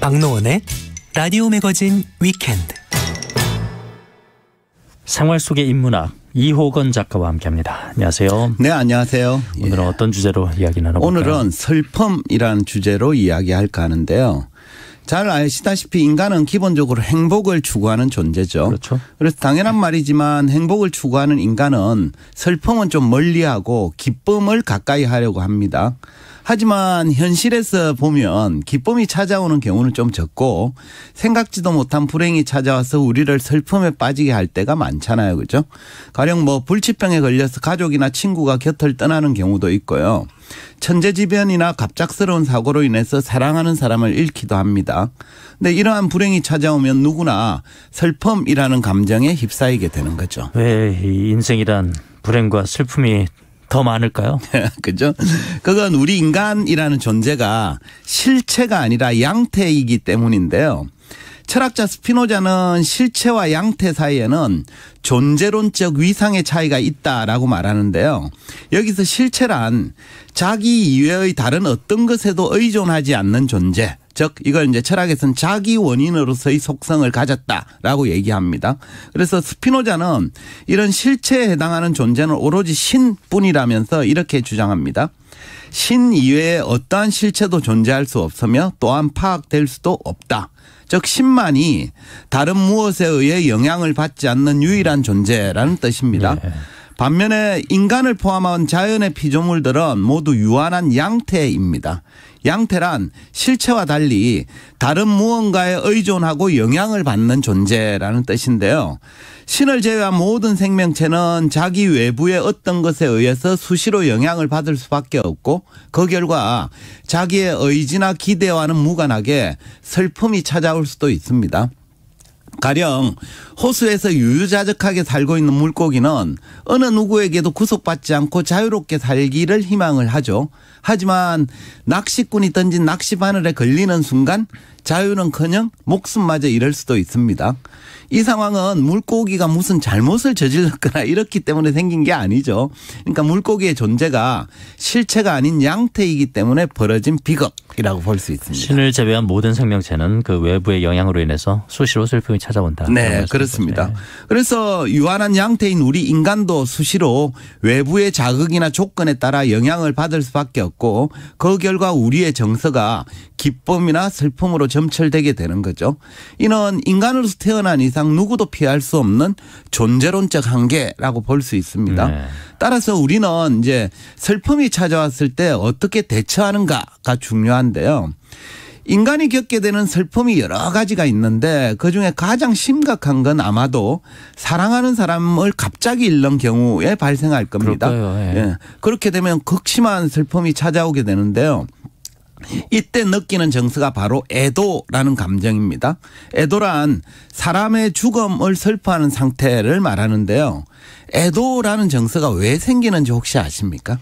박노원의 라디오 매거진 위켄드. 생활 속의 인문학 이호건 작가와 함께합니다. 안녕하세요. 네, 안녕하세요. 오늘은 어떤 주제로 이야기 나눠볼까요? 오늘은 슬픔이라는 주제로 이야기할까 하는데요. 잘 아시다시피 인간은 기본적으로 행복을 추구하는 존재죠. 그렇죠. 그래서 당연한 말이지만 행복을 추구하는 인간은 슬픔은 좀 멀리하고 기쁨을 가까이 하려고 합니다. 하지만 현실에서 보면 기쁨이 찾아오는 경우는 좀 적고 생각지도 못한 불행이 찾아와서 우리를 슬픔에 빠지게 할 때가 많잖아요. 그죠? 가령 불치병에 걸려서 가족이나 친구가 곁을 떠나는 경우도 있고요. 천재지변이나 갑작스러운 사고로 인해서 사랑하는 사람을 잃기도 합니다. 근데 이러한 불행이 찾아오면 누구나 슬픔이라는 감정에 휩싸이게 되는 거죠. 왜 이 인생이란 불행과 슬픔이 더 많을까요? 그죠? 그건 우리 인간이라는 존재가 실체가 아니라 양태이기 때문인데요. 철학자 스피노자는 실체와 양태 사이에는 존재론적 위상의 차이가 있다라고 말하는데요. 여기서 실체란 자기 이외의 다른 어떤 것에도 의존하지 않는 존재. 즉 이걸 이제 철학에서는 자기 원인으로서의 속성을 가졌다라고 얘기합니다. 그래서 스피노자는 이런 실체에 해당하는 존재는 오로지 신뿐이라면서 이렇게 주장합니다. 신 이외에 어떠한 실체도 존재할 수 없으며 또한 파악될 수도 없다. 즉 신만이 다른 무엇에 의해 영향을 받지 않는 유일한 존재라는 뜻입니다. 네. 반면에 인간을 포함한 자연의 피조물들은 모두 유한한 양태입니다. 양태란 실체와 달리 다른 무언가에 의존하고 영향을 받는 존재라는 뜻인데요. 신을 제외한 모든 생명체는 자기 외부의 어떤 것에 의해서 수시로 영향을 받을 수밖에 없고 그 결과 자기의 의지나 기대와는 무관하게 슬픔이 찾아올 수도 있습니다. 가령 호수에서 유유자적하게 살고 있는 물고기는 어느 누구에게도 구속받지 않고 자유롭게 살기를 희망을 하죠. 하지만 낚시꾼이 던진 낚시바늘에 걸리는 순간 자유는커녕 목숨마저 잃을 수도 있습니다. 이 상황은 물고기가 무슨 잘못을 저질렀거나 이렇기 때문에 생긴 게 아니죠. 그러니까 물고기의 존재가 실체가 아닌 양태이기 때문에 벌어진 비극이라고 볼 수 있습니다. 신을 제외한 모든 생명체는 그 외부의 영향으로 인해서 수시로 슬픔이 찾아온다. 네, 그렇습니다. 그래서 유한한 양태인 우리 인간도 수시로 외부의 자극이나 조건에 따라 영향을 받을 수밖에 없고 그 결과 우리의 정서가 기쁨이나 슬픔으로 점철되게 되는 거죠. 이는 인간으로서 태어난 이상 누구도 피할 수 없는 존재론적 한계라고 볼 수 있습니다. 네. 따라서 우리는 이제 슬픔이 찾아왔을 때 어떻게 대처하는가가 중요한데요. 인간이 겪게 되는 슬픔이 여러 가지가 있는데 그중에 가장 심각한 건 아마도 사랑하는 사람을 갑자기 잃는 경우에 발생할 겁니다. 예. 그렇게 되면 극심한 슬픔이 찾아오게 되는데요. 이때 느끼는 정서가 바로 애도라는 감정입니다. 애도란 사람의 죽음을 슬퍼하는 상태를 말하는데요. 애도라는 정서가 왜 생기는지 혹시 아십니까?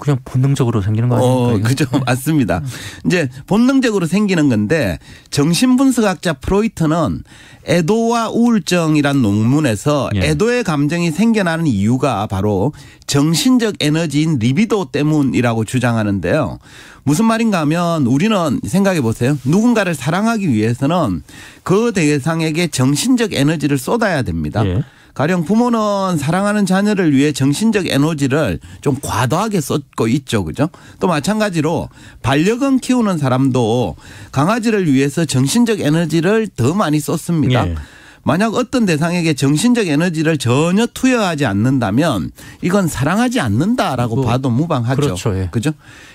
그냥 본능적으로 생기는 거 아닙니까? 그죠. 맞습니다. 이제 본능적으로 생기는 건데 정신분석학자 프로이트는 애도와 우울증이란 논문에서 애도의 감정이 생겨나는 이유가 바로 정신적 에너지인 리비도 때문이라고 주장하는데요. 무슨 말인가 하면 우리는 생각해 보세요. 누군가를 사랑하기 위해서는 그 대상에게 정신적 에너지를 쏟아야 됩니다. 예. 가령 부모는 사랑하는 자녀를 위해 정신적 에너지를 좀 과도하게 쏟고 있죠. 그죠? 또 마찬가지로 반려견 키우는 사람도 강아지를 위해서 정신적 에너지를 더 많이 쏟습니다. 예. 만약 어떤 대상에게 정신적 에너지를 전혀 투여하지 않는다면 이건 사랑하지 않는다라고 봐도 무방하죠. 그렇죠. 예. 그죠?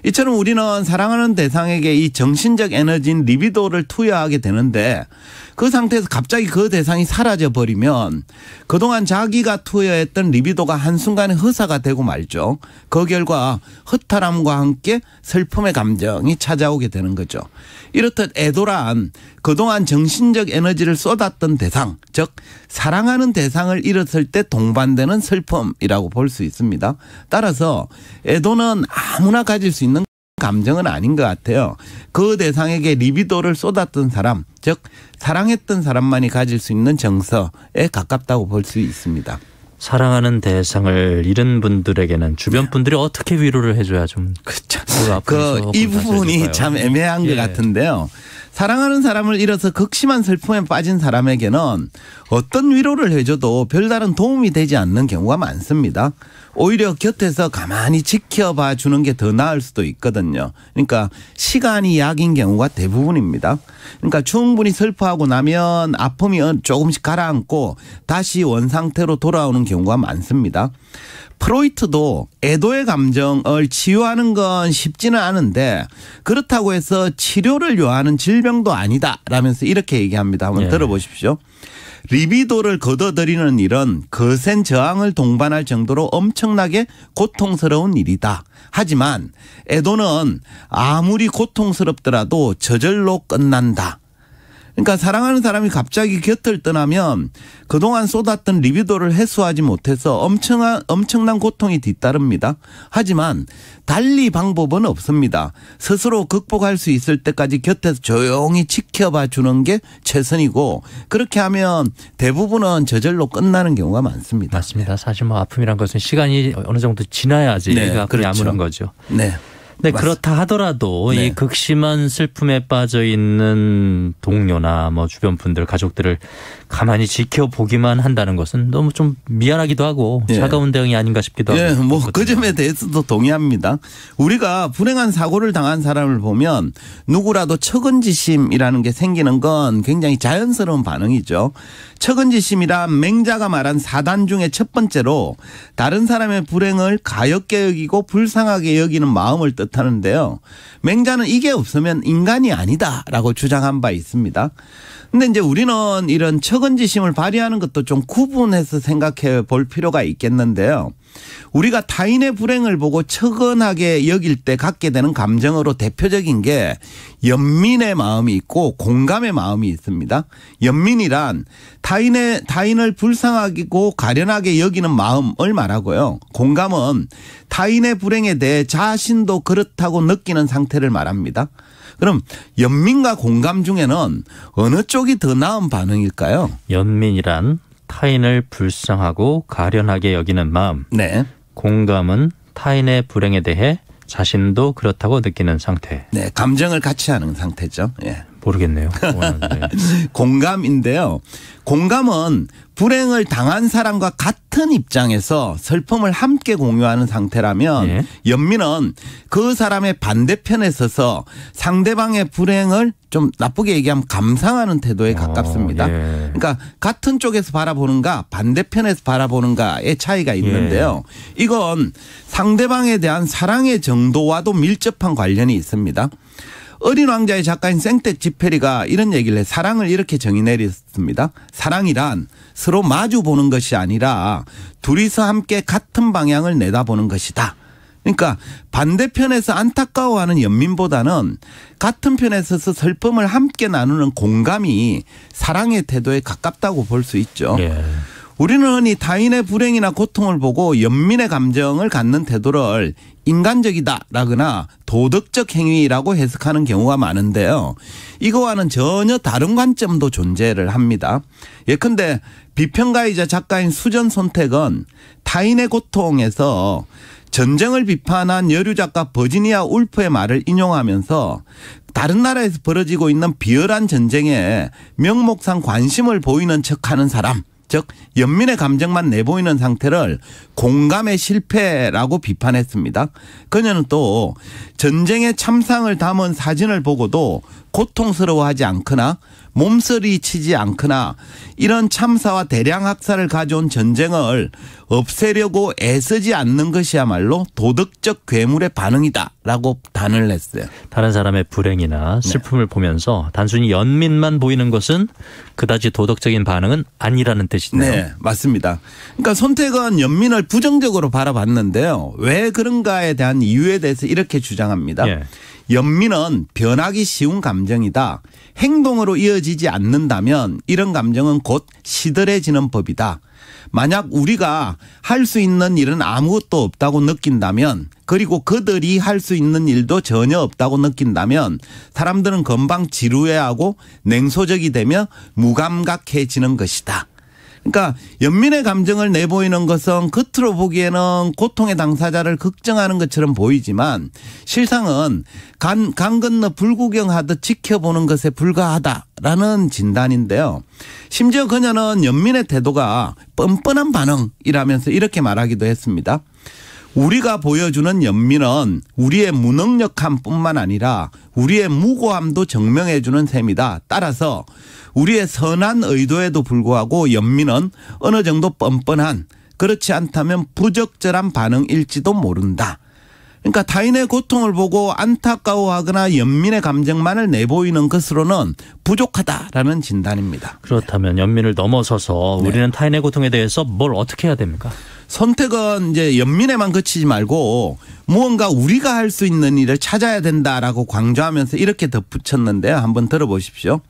이처럼 우리는 사랑하는 대상에게 이 정신적 에너지인 리비도를 투여하게 되는데 그 상태에서 갑자기 그 대상이 사라져 버리면 그동안 자기가 투여했던 리비도가 한순간에 허사가 되고 말죠. 그 결과 허탈함과 함께 슬픔의 감정이 찾아오게 되는 거죠. 이렇듯 애도란 그동안 정신적 에너지를 쏟았던 대상, 즉 사랑하는 대상을 잃었을 때 동반되는 슬픔이라고 볼 수 있습니다. 따라서 애도는 아무나 가질 수 있는 감정은 아닌 것 같아요. 그 대상에게 리비도를 쏟았던 사람, 즉 사랑했던 사람만이 가질 수 있는 정서에 가깝다고 볼 수 있습니다. 사랑하는 대상을 잃은 분들에게는 주변 분들이 어떻게 위로를 해줘야 좀 그렇죠. 이 부분이 참 애매한 것 같은데요. 사랑하는 사람을 잃어서 극심한 슬픔에 빠진 사람에게는 어떤 위로를 해줘도 별다른 도움이 되지 않는 경우가 많습니다. 오히려 곁에서 가만히 지켜봐 주는 게 더 나을 수도 있거든요. 그러니까 시간이 약인 경우가 대부분입니다. 그러니까 충분히 슬퍼하고 나면 아픔이 조금씩 가라앉고 다시 원상태로 돌아오는 경우가 많습니다. 프로이트도 애도의 감정을 치유하는 건 쉽지는 않은데 그렇다고 해서 치료를 요하는 질병도 아니다라면서 이렇게 얘기합니다. 한번 들어보십시오. 리비도를 거둬들이는 일은 거센 저항을 동반할 정도로 엄청나게 고통스러운 일이다. 하지만 애도는 아무리 고통스럽더라도 저절로 끝난다. 그러니까 사랑하는 사람이 갑자기 곁을 떠나면 그동안 쏟았던 리비도를 해소하지 못해서 엄청난 고통이 뒤따릅니다. 하지만 달리 방법은 없습니다. 스스로 극복할 수 있을 때까지 곁에서 조용히 지켜봐 주는 게 최선이고 그렇게 하면 대부분은 저절로 끝나는 경우가 많습니다. 맞습니다. 사실 뭐 아픔이란 것은 시간이 어느 정도 지나야지 아픔이 아무런 거죠. 네. 네, 그렇다 하더라도 이 극심한 슬픔에 빠져 있는 동료나 뭐 주변 분들, 가족들을 가만히 지켜보기만 한다는 것은 너무 좀 미안하기도 하고 차가운 대응이 아닌가 싶기도 하고. 뭐 그 점에 대해서도 동의합니다. 우리가 불행한 사고를 당한 사람을 보면 누구라도 측은지심이라는 게 생기는 건 굉장히 자연스러운 반응이죠. 측은지심이란 맹자가 말한 4단 중에 첫 번째로 다른 사람의 불행을 가엾게 여기고 불쌍하게 여기는 마음을 뜻하는데요. 맹자는 이게 없으면 인간이 아니다라고 주장한 바 있습니다. 근데 이제 우리는 이런 측은지심을 발휘하는 것도 좀 구분해서 생각해 볼 필요가 있겠는데요. 우리가 타인의 불행을 보고 측은하게 여길 때 갖게 되는 감정으로 대표적인 게 연민의 마음이 있고 공감의 마음이 있습니다. 연민이란 타인을 불쌍하고 가련하게 여기는 마음을 말하고요. 공감은 타인의 불행에 대해 자신도 그렇다고 느끼는 상태를 말합니다. 그럼 연민과 공감 중에는 어느 쪽이 더 나은 반응일까요? 연민이란 타인을 불쌍하고 가련하게 여기는 마음. 네. 공감은 타인의 불행에 대해 자신도 그렇다고 느끼는 상태. 네, 감정을 같이 하는 상태죠. 예. 모르겠네요. 공감인데요. 공감은 불행을 당한 사람과 같은 입장에서 슬픔을 함께 공유하는 상태라면 연민은 그 사람의 반대편에 서서 상대방의 불행을 좀 나쁘게 얘기하면 감상하는 태도에 가깝습니다. 그러니까 같은 쪽에서 바라보는가 반대편에서 바라보는가의 차이가 있는데요. 이건 상대방에 대한 사랑의 정도와도 밀접한 관련이 있습니다. 어린 왕자의 작가인 생텍쥐페리가 이런 얘기를 해 사랑을 이렇게 정의 내렸습니다. 사랑이란 서로 마주 보는 것이 아니라 둘이서 함께 같은 방향을 내다보는 것이다. 그러니까 반대편에서 안타까워하는 연민보다는 같은 편에 서서 슬픔을 함께 나누는 공감이 사랑의 태도에 가깝다고 볼 수 있죠. 우리는 이 타인의 불행이나 고통을 보고 연민의 감정을 갖는 태도를 인간적이다라거나 도덕적 행위라고 해석하는 경우가 많은데요. 이거와는 전혀 다른 관점도 존재를 합니다. 예컨대 비평가이자 작가인 수전 손택은 타인의 고통에서 전쟁을 비판한 여류 작가 버지니아 울프의 말을 인용하면서 다른 나라에서 벌어지고 있는 비열한 전쟁에 명목상 관심을 보이는 척하는 사람, 즉 연민의 감정만 내보이는 상태를 공감의 실패라고 비판했습니다. 그녀는 또 전쟁의 참상을 담은 사진을 보고도 고통스러워하지 않거나 몸서리치지 않거나 이런 참사와 대량 학살을 가져온 전쟁을 없애려고 애쓰지 않는 것이야말로 도덕적 괴물의 반응이다라고 단언을 했어요. 다른 사람의 불행이나 슬픔을 보면서 단순히 연민만 보이는 것은 그다지 도덕적인 반응은 아니라는 뜻이네요. 네, 맞습니다. 그러니까 손택은 연민을 부정적으로 바라봤는데요. 왜 그런가에 대한 이유에 대해서 이렇게 주장합니다. 연민은 변하기 쉬운 감정이다. 행동으로 이어지지 않는다면 이런 감정은 곧 시들해지는 법이다. 만약 우리가 할 수 있는 일은 아무것도 없다고 느낀다면 그리고 그들이 할 수 있는 일도 전혀 없다고 느낀다면 사람들은 금방 지루해하고 냉소적이 되며 무감각해지는 것이다. 그러니까 연민의 감정을 내보이는 것은 겉으로 보기에는 고통의 당사자를 걱정하는 것처럼 보이지만 실상은 강 건너 불구경하듯 지켜보는 것에 불과하다라는 진단인데요. 심지어 그녀는 연민의 태도가 뻔뻔한 반응이라면서 이렇게 말하기도 했습니다. 우리가 보여주는 연민은 우리의 무능력함뿐만 아니라 우리의 무고함도 증명해주는 셈이다. 따라서 우리의 선한 의도에도 불구하고 연민은 어느 정도 뻔뻔한, 그렇지 않다면 부적절한 반응일지도 모른다. 그러니까 타인의 고통을 보고 안타까워하거나 연민의 감정만을 내보이는 것으로는 부족하다라는 진단입니다. 그렇다면 연민을 넘어서서 우리는 타인의 고통에 대해서 뭘 어떻게 해야 됩니까? 선택은 이제 연민에만 그치지 말고 무언가 우리가 할 수 있는 일을 찾아야 된다라고 강조하면서 이렇게 덧붙였는데요. 한번 들어보십시오.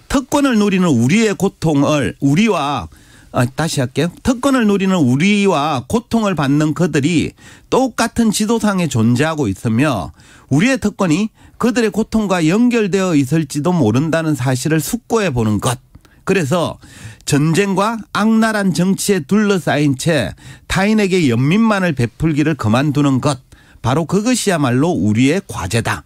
특권을 누리는 우리의 고통을 특권을 누리는 우리와 고통을 받는 그들이 똑같은 지도상에 존재하고 있으며 우리의 특권이 그들의 고통과 연결되어 있을지도 모른다는 사실을 숙고해 보는 것. 그래서 전쟁과 악랄한 정치에 둘러싸인 채 타인에게 연민만을 베풀기를 그만두는 것. 바로 그것이야말로 우리의 과제다.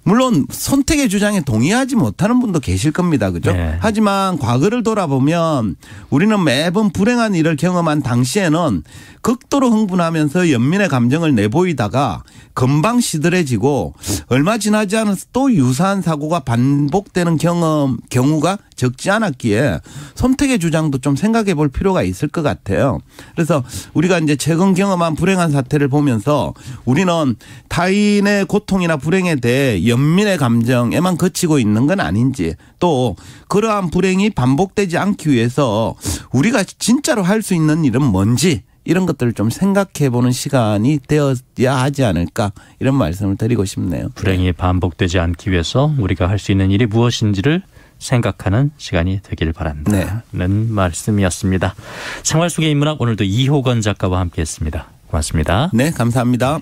물론 선택의 주장에 동의하지 못하는 분도 계실 겁니다. 그죠? 네. 하지만 과거를 돌아보면 우리는 매번 불행한 일을 경험한 당시에는 극도로 흥분하면서 연민의 감정을 내보이다가 금방 시들해지고 얼마 지나지 않아서 또 유사한 사고가 반복되는 경우가 적지 않았기에 선택의 주장도 좀 생각해 볼 필요가 있을 것 같아요. 그래서 우리가 이제 최근 경험한 불행한 사태를 보면서 우리는 타인의 고통이나 불행에 대해 연민의 감정에만 그치고 있는 건 아닌지, 또 그러한 불행이 반복되지 않기 위해서 우리가 진짜로 할 수 있는 일은 뭔지, 이런 것들을 좀 생각해 보는 시간이 되어야 하지 않을까, 이런 말씀을 드리고 싶네요. 불행이 반복되지 않기 위해서 우리가 할 수 있는 일이 무엇인지를 생각하는 시간이 되길 바란다는 말씀이었습니다. 생활 속의 인문학, 오늘도 이호건 작가와 함께했습니다. 고맙습니다. 네, 감사합니다.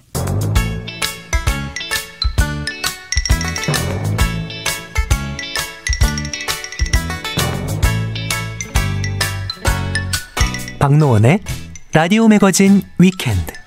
박노원의 라디오 매거진 위켄드.